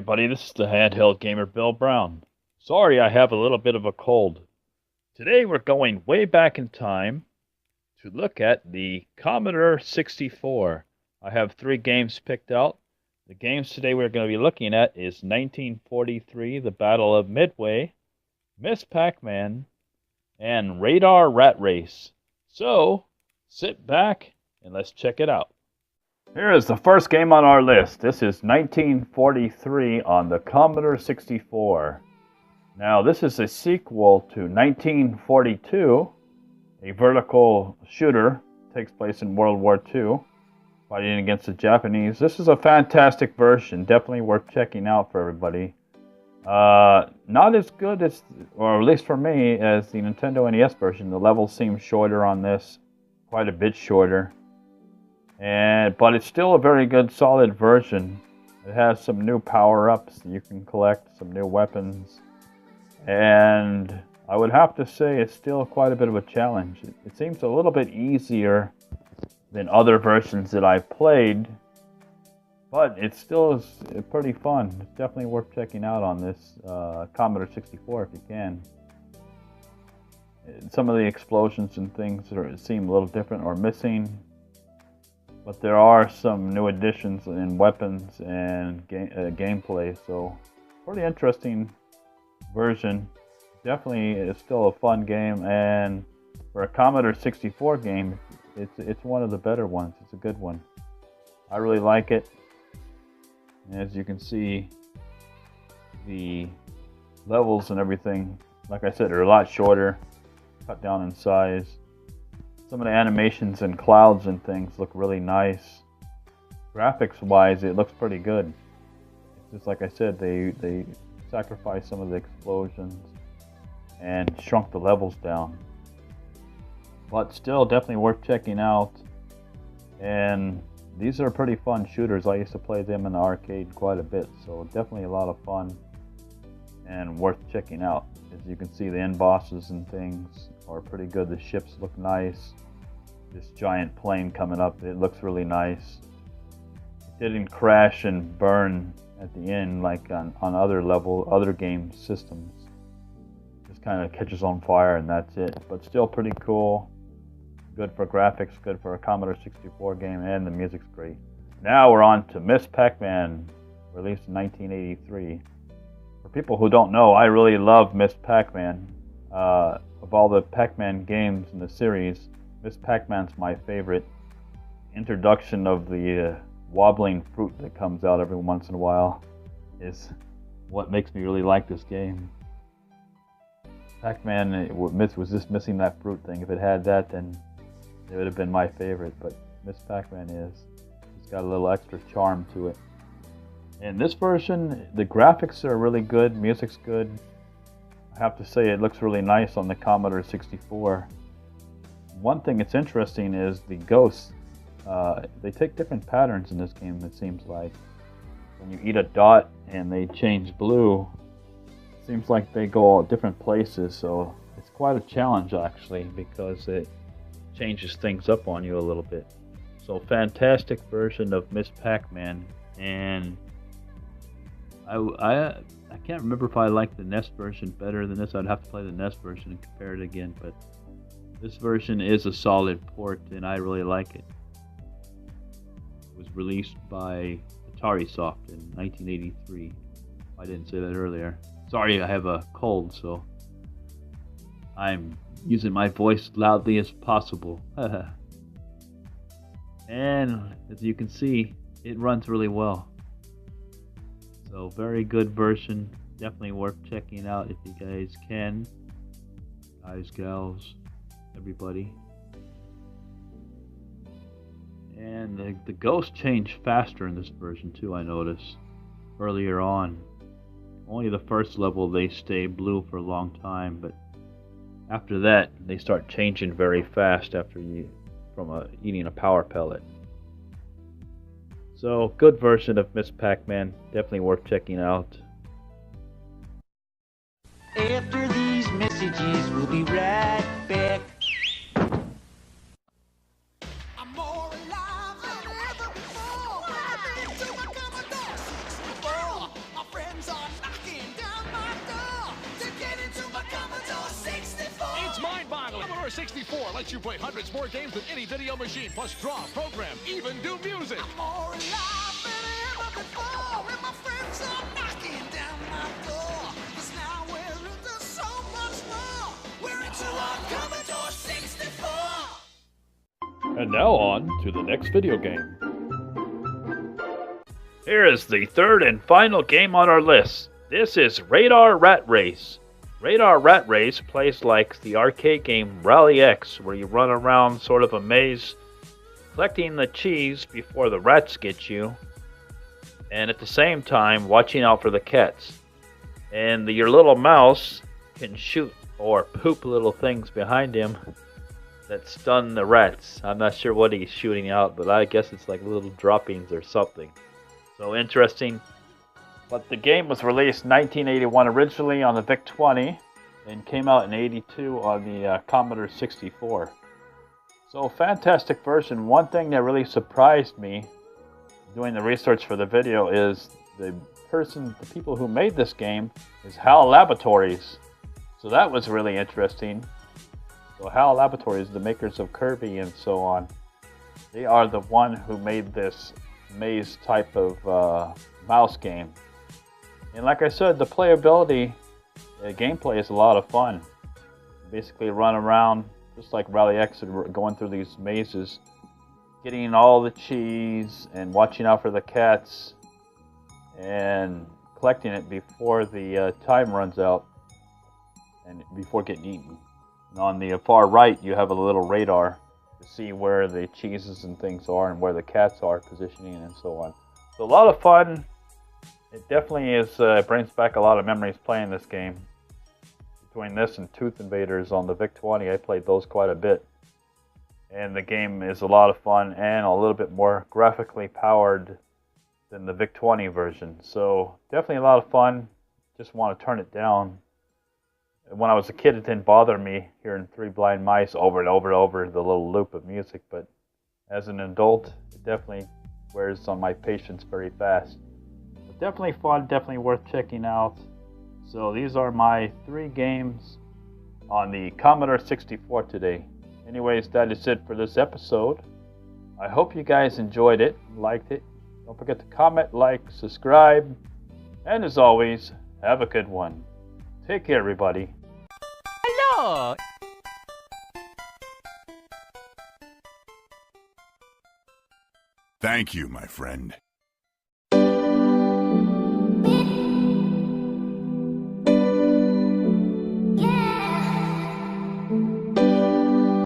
everybody, this is the handheld gamer Bill Brown. Sorry I have a little bit of a cold. Today we're going way back in time to look at the Commodore 64. I have 3 games picked out. The games today we're going to be looking at is 1943, The Battle of Midway, Miss Pac-Man, and Radar Rat Race. So, sit back and let's check it out. Here is the first game on our list. This is 1943 on the Commodore 64. Now, this is a sequel to 1942, a vertical shooter. Takes place in World War II, fighting against the Japanese. This is a fantastic version, definitely worth checking out for everybody. Not as good as, or at least for me, as the Nintendo NES version. The levels seem shorter on this, quite a bit shorter. But it's still a very good, solid version. It has some new power-ups you can collect, some new weapons, and I would have to say it's still quite a bit of a challenge. It seems a little bit easier than other versions that I've played, but it still is pretty fun. It's definitely worth checking out on this Commodore 64 if you can. Some of the explosions and things seem a little different or missing. But there are some new additions in weapons and gameplay, so pretty interesting version. Definitely is still a fun game, and for a Commodore 64 game, it's one of the better ones. It's a good one. I really like it. As you can see, the levels and everything, like I said, are a lot shorter, cut down in size. Some of the animations and clouds and things look really nice. Graphics-wise, it looks pretty good. It's just like I said, they sacrificed some of the explosions and shrunk the levels down. But still, definitely worth checking out. And these are pretty fun shooters. I used to play them in the arcade quite a bit, so definitely a lot of fun and worth checking out. As you can see, the end bosses and things are pretty good. The ships look nice. This giant plane coming up, it looks really nice. It didn't crash and burn at the end like on other game systems. Just kind of catches on fire and that's it. But still pretty cool. Good for graphics, good for a Commodore 64 game, and the music's great. Now we're on to Miss Pac-Man, released in 1983. For people who don't know, I really love Miss Pac-Man. Of all the Pac-Man games in the series, Miss Pac-Man's my favorite. Introduction of the wobbling fruit that comes out every once in a while is what makes me really like this game. Pac-Man was just missing that fruit thing. If it had that, then it would have been my favorite, but Miss Pac-Man is. It's got a little extra charm to it. In this version, the graphics are really good, music's good. I have to say it looks really nice on the Commodore 64. One thing that's interesting is the ghosts. They take different patterns in this game, it seems like. When you eat a dot and they change blue, it seems like they go all different places, so it's quite a challenge actually, because it changes things up on you a little bit. So fantastic version of Miss Pac-Man, and I can't remember if I like the NES version better than this. I'd have to play the NES version and compare it again, but this version is a solid port and I really like it. It was released by Atari Soft in 1983. I didn't say that earlier. Sorry, I have a cold, so I'm using my voice loudly as possible. And as you can see, it runs really well. So very good version, definitely worth checking out if you guys can. Guys, gals, everybody. And the ghosts change faster in this version too, I noticed. Earlier on, only the first level they stay blue for a long time, but after that they start changing very fast from eating a power pellet. So, good version of Miss Pac-Man, definitely worth checking out. After these messages, we'll be right back. I'm more alive than ever before. What happened to my Commodore 64? My friend Commodore 64 lets you play hundreds more games than any video machine, plus draw, program, even do music. I'm more alive than ever before, and my friends are knocking down my door. 'Cause now we're into so much more. We're into our Commodore 64. And now on to the next video game. Here is the third and final game on our list. This is Radar Rat Race. Radar Rat Race plays like the arcade game Rally X, where you run around sort of a maze, collecting the cheese before the rats get you, and at the same time watching out for the cats. And your little mouse can shoot or poop little things behind him that stun the rats. I'm not sure what he's shooting out, but I guess it's like little droppings or something. So interesting. But the game was released in 1981 originally on the VIC-20 and came out in 82 on the Commodore 64. So fantastic version. One thing that really surprised me doing the research for the video is the people who made this game is HAL Laboratories. So that was really interesting. So HAL Laboratories, the makers of Kirby and so on, they are the one who made this maze type of mouse game. And like I said, the playability, the gameplay is a lot of fun. You basically run around just like Rally X, going through these mazes, getting all the cheese and watching out for the cats and collecting it before the time runs out and before getting eaten. And on the far right, you have a little radar to see where the cheeses and things are and where the cats are positioning and so on. So a lot of fun. It definitely is brings back a lot of memories playing this game. Between this and Tooth Invaders on the VIC-20, I played those quite a bit. And the game is a lot of fun and a little bit more graphically powered than the VIC-20 version. So definitely a lot of fun. Just want to turn it down. When I was a kid, it didn't bother me hearing Three Blind Mice over and over and over, the little loop of music. But as an adult, it definitely wears on my patience very fast. But definitely fun, definitely worth checking out. So these are my 3 games on the Commodore 64 today. Anyways, that is it for this episode. I hope you guys enjoyed it, liked it. Don't forget to comment, like, subscribe. And as always, have a good one. Take care, everybody. Hello! Thank you, my friend.